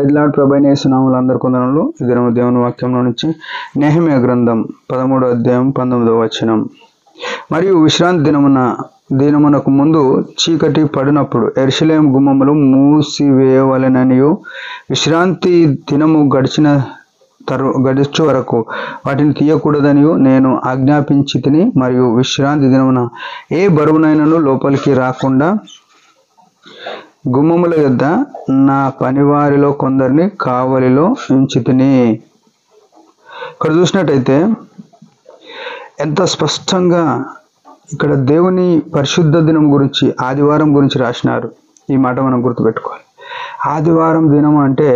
Praise lord. ప్రభువైన యేసు నామములో అందరికీ వందనములు. ఈ దినము దేవుని వాక్యంలో నుంచి నెహెమ్యా గ్రంథం 13వ అధ్యాయం 19వ వచనం. మరియు విశ్రాంతి దినమునకు ముందు చీకటి పడినప్పుడు యెరూషలేము గుమ్మములు మూసివేయవలెననియు విశ్రాంతి దినము గడిచే వరకు వాటిని తీయకూడదనియు నేను ఆజ్ఞాపించి తిని, మరియు విశ్రాంతి దినమున ఏ బరువునైనను లోపలికి రాకుండా గుమ్మముల యొద్ద నా పనివారిలో కొందరిని కావలిలో ఉంచి తిని. ఇక్కడ చూసినట్టయితే ఎంత స్పష్టంగా ఇక్కడ దేవుని పరిశుద్ధ దినం గురించి, ఆదివారం గురించి రాసినారు. ఈ మాట మనం గుర్తుపెట్టుకోవాలి. ఆదివారం దినం అంటే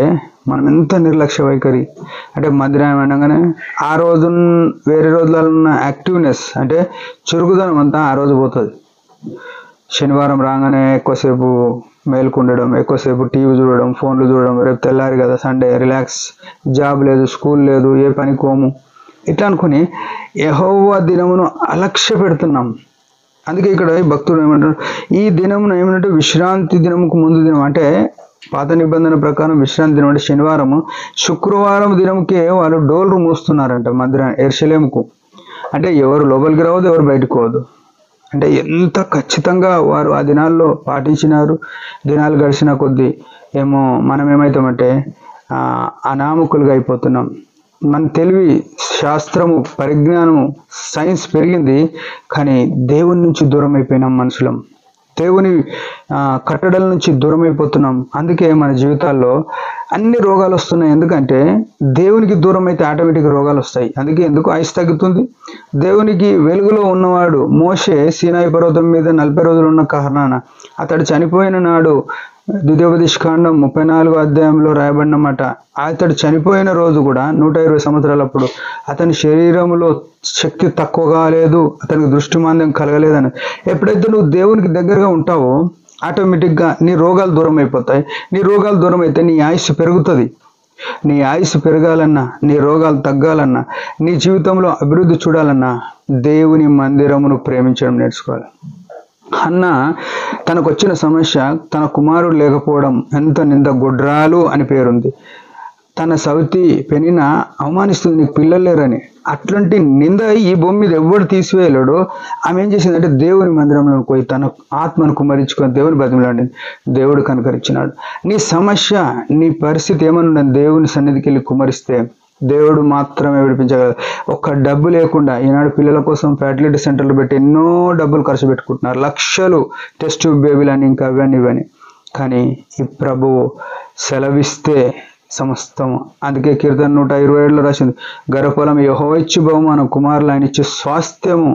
మనం ఎంత నిర్లక్ష్య వైఖరి అంటే, మధ్యాహ్నం అనగానే ఆ రోజు వేరే రోజులలో ఉన్న యాక్టివ్నెస్ అంటే చురుకుదనం అంతా ఆ రోజు పోతుంది. శనివారం రాగానే ఎక్కువసేపు మేల్కొండడం, ఎక్కువసేపు టీవీ చూడడం, ఫోన్లు చూడడం, రేపు తెల్లారి కదా సండే రిలాక్స్, జాబ్ లేదు, స్కూల్ లేదు, ఏ పని కోము, ఇట్లా అనుకుని యెహోవా దినమును అలక్ష్య పెడుతున్నాం. అందుకే ఇక్కడ భక్తుడు ఏమంటారు, ఈ దినమును ఏమంటే విశ్రాంతి దినముకు ముందు దినం అంటే పాత నిబంధన ప్రకారం విశ్రాంతి దినం అంటే శనివారము, శుక్రవారం దినంకే వాళ్ళు డోర్లు మూస్తున్నారంట మధ్యాహ్నం యెరూషలేముకు. అంటే ఎవరు లోపలికి రావద్దు, ఎవరు బయటకు పోవద్దు. అంటే ఎంత ఖచ్చితంగా వారు ఆ దినాల్లో పాటించినారు. దినాలు గడిచిన కొద్దీ ఏమో మనం ఏమవుతామంటే అనామకులుగా అయిపోతున్నాం. మన తెలివి, శాస్త్రము, పరిజ్ఞానము, సైన్స్ పెరిగింది, కానీ దేవుని నుంచి దూరం అయిపోయినాం. మనుషులం దేవుని కట్టడల నుంచి దూరం అయిపోతున్నాం. అందుకే మన జీవితాల్లో అన్ని రోగాలు వస్తున్నాయి. ఎందుకంటే దేవునికి దూరం అయితే ఆటోమేటిక్గా రోగాలు వస్తాయి. అందుకే ఎందుకు ఆయుష్ తగ్గుతుంది. దేవునికి వెలుగులో ఉన్నవాడు మోషే సీనాయి పర్వతం మీద 40 రోజులు ఉన్న కారణాన అతడు చనిపోయిన నాడు ద్వితీయోపదేశకాండం 34వ అధ్యాయంలో రాయబడినమాట. అతడు చనిపోయిన రోజు కూడా 120 సంవత్సరాలప్పుడు అతని శరీరంలో శక్తి తక్కువ కాలేదు, అతనికి దృష్టి మాంద్యం కలగలేదని. ఎప్పుడైతే నువ్వు దేవునికి దగ్గరగా ఉంటావో ఆటోమేటిక్గా నీ రోగాలు దూరం అయిపోతాయి. నీ రోగాలు దూరం అయితే నీ ఆయుష్ పెరుగుతుంది. నీ ఆయుష్ పెరగాలన్నా, నీ రోగాలు తగ్గాలన్నా, నీ జీవితంలో అభివృద్ధి చూడాలన్నా దేవుని మందిరమును ప్రేమించడం నేర్చుకోవాలి. అన్న తనకు వచ్చిన సమస్య తన కుమారుడు లేకపోవడం, ఎంత నింద, గొడ్రాలు అని పేరుంది. తన సవితి పెనిన అవమానిస్తుంది, నీకు పిల్లలు లేరని. అట్లాంటి నింద ఈ భూమి మీద ఎవడు తీసివేయలేడు. ఆమె ఏం చేసిందంటే దేవుని మందిరంలో పోయి తన ఆత్మను కుమరించుకొని దేవుని బతిమలాడింది. దేవుడు కనుకరించినాడు. నీ సమస్య, నీ పరిస్థితి ఏమన్నా దేవుని సన్నిధికి వెళ్ళి కుమరిస్తే దేవుడు మాత్రమే విడిపించగలరు. ఒక్క డబ్బు లేకుండా ఈనాడు పిల్లల కోసం ఫెర్టిలిటీ సెంటర్లు పెట్టి ఎన్నో డబ్బులు ఖర్చు పెట్టుకుంటున్నారు, లక్షలు టెస్ట్ బేబీలని ఇంకా ఇవన్నీ. కానీ ఈ ప్రభువు సెలవిస్తే సమస్తము. అందుకే కీర్తన 127లో రాసింది, గర్భఫలం యెహోవా ఇచ్చు బహుమానం, కుమారులు ఆయన ఇచ్చే స్వాస్థ్యము.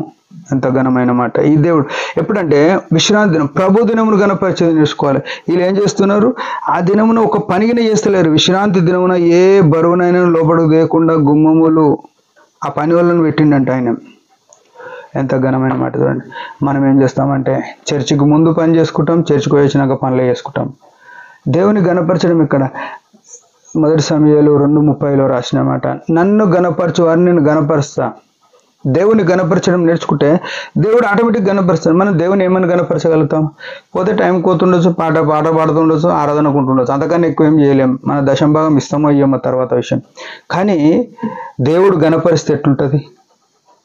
ఎంత ఘనమైన మాట. ఈ దేవుడు ఎప్పుడంటే విశ్రాంతి దినం, ప్రభు దినమును గణపరిచేది నేర్చుకోవాలి. వీళ్ళు ఏం చేస్తున్నారు, ఆ దినమున ఒక పనిగిన చేస్తలేరు. విశ్రాంతి దినమున ఏ బరువునైనా లోపలికి లేకుండా గుమ్మములు ఆ పని వాళ్ళని పెట్టిండంట ఆయన. ఎంత ఘనమైన మాట చూడండి. మనం ఏం చేస్తామంటే చర్చికి ముందు పని చేసుకుంటాం, చర్చికి వచ్చినాక పనులు చేసుకుంటాం. దేవుని గణపరచడం ఇక్కడ 1 సమూయేలు 2:30లో రాసిన మాట, నన్ను గణపరచు వారిని నేను గణపరుస్తా. దేవుని గణపరచడం నేర్చుకుంటే దేవుడు ఆటోమేటిక్ గణపరుస్తాడు. మనం దేవుని ఏమని గణపరచగలుగుతాం? పోతే టైం కోతుండొచ్చు, పాట పాడుతుండొచ్చు, ఆరాధనకుంటుండొచ్చు, అంతకన్నా ఎక్కువ ఏం చేయలేం. మన దశంభాగం ఇస్తామో ఇయ్యమో తర్వాత విషయం. కానీ దేవుడు గణపరిస్తే ఎట్లుంటుంది?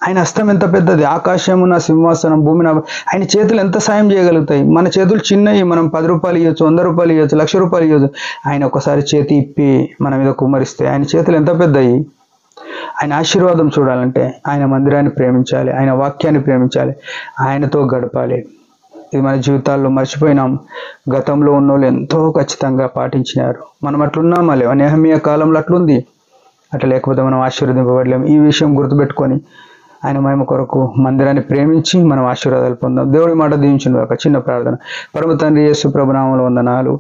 ఆయన హస్తం ఎంత పెద్దది, ఆకాశము నా సింహాసనం, భూమి నా. ఆయన చేతులు ఎంత సాయం చేయగలుగుతాయి? మన చేతులు చిన్నవి, మనం 10 రూపాయలు ఇవ్వచ్చు, 100 రూపాయలు ఇవ్వచ్చు, 1,00,000 రూపాయలు ఇవ్వచ్చు. ఆయన ఒకసారి చేతి ఇప్పి మన మీద కుమ్మరిస్తే ఆయన చేతులు ఎంత పెద్దయి. ఆయన ఆశీర్వాదం చూడాలంటే ఆయన మందిరాన్ని ప్రేమించాలి, ఆయన వాక్యాన్ని ప్రేమించాలి, ఆయనతో గడపాలి. ఇది మన జీవితాల్లో మర్చిపోయినాం. గతంలో ఉన్నోళ్ళు ఎంతో ఖచ్చితంగా పాటించినారు. మనం అట్లున్నామా లేవా? నెహెమ్యా కాలంలో అట్లుంది. అట్లా లేకపోతే మనం ఆశీర్వదింపబడలేము. ఈ విషయం గుర్తుపెట్టుకొని ఆయన మహిమ కొరకు మందిరాన్ని ప్రేమించి మనం ఆశీర్వాదాలు పొందాం. దేవుడి మాట దీవించిన ఒక చిన్న ప్రార్థన. పరమ తండ్రి యేసు ప్రభు నామములో వందనాలు.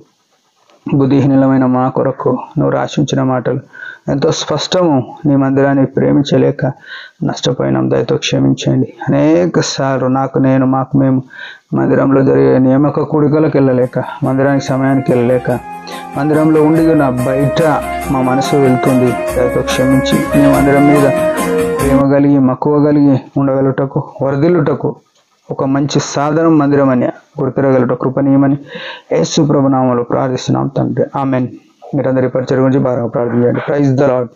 బుద్ధిహీనులమైన మా కొరకు నువ్వు రాసించిన మాటలు ఎంతో స్పష్టము. నీ మందిరాన్ని ప్రేమించలేక నష్టపోయినాం, దయతో క్షమించండి. అనేక సార్లు మాకు మేము మందిరంలో జరిగే నియామక కూడికలకు వెళ్ళలేక, మందిరానికి సమయానికి వెళ్ళలేక, మందిరంలో ఉండి నా బయట మా మనసు వెళ్తుంది. దయతో క్షమించి నీ మందిరం మీద ప్రేమ కలిగి, మక్కువ కలిగి ఉండగలుగుటకు, వర్ధిల్లుటకు ఒక మంచి సాధనం మందిరం అని గుర్తిరగలుగుట కృపణీయమని యేసు ప్రభు నామములో ప్రార్థిస్తున్నాం తండ్రి. ఆమెన్. మీరందరి పరిచయం గురించి బాగా ప్రార్థన చేయండి. Praise the lord.